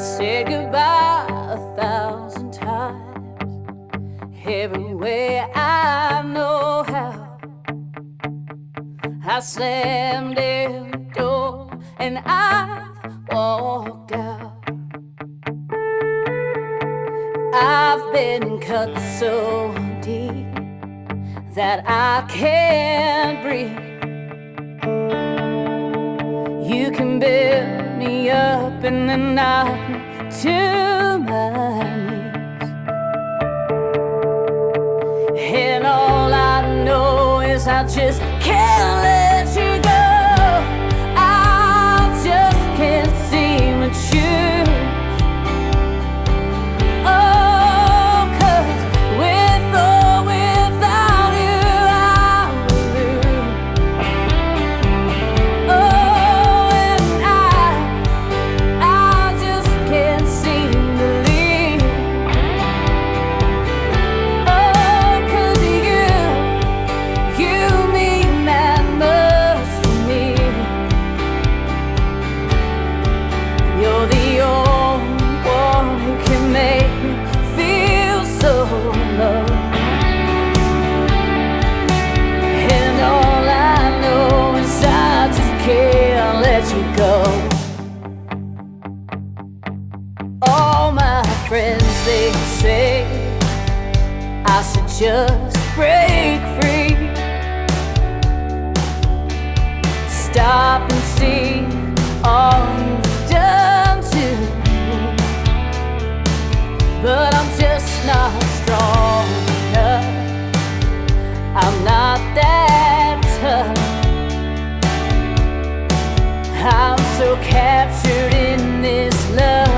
said goodbye 1,000 times. Every way I know how, I slammed every door and I've walked out. I've been cut so deep that I can't breathe. You can build me up and then knock me to my knees. And all I know is I just can't let you go. I just can't seem to choose. Oh, 'cause with or without you I will lose. Oh, and I just can't seem to leave. Oh, 'cause you mean that much to me. You're the only one who can make me feel so low. And all I know is I just can't let you go. All my friends, they say I should just break free. Stop and see all you've done to me. But I'm just not strong enough. I'm not that tough. I'm so captured in this love.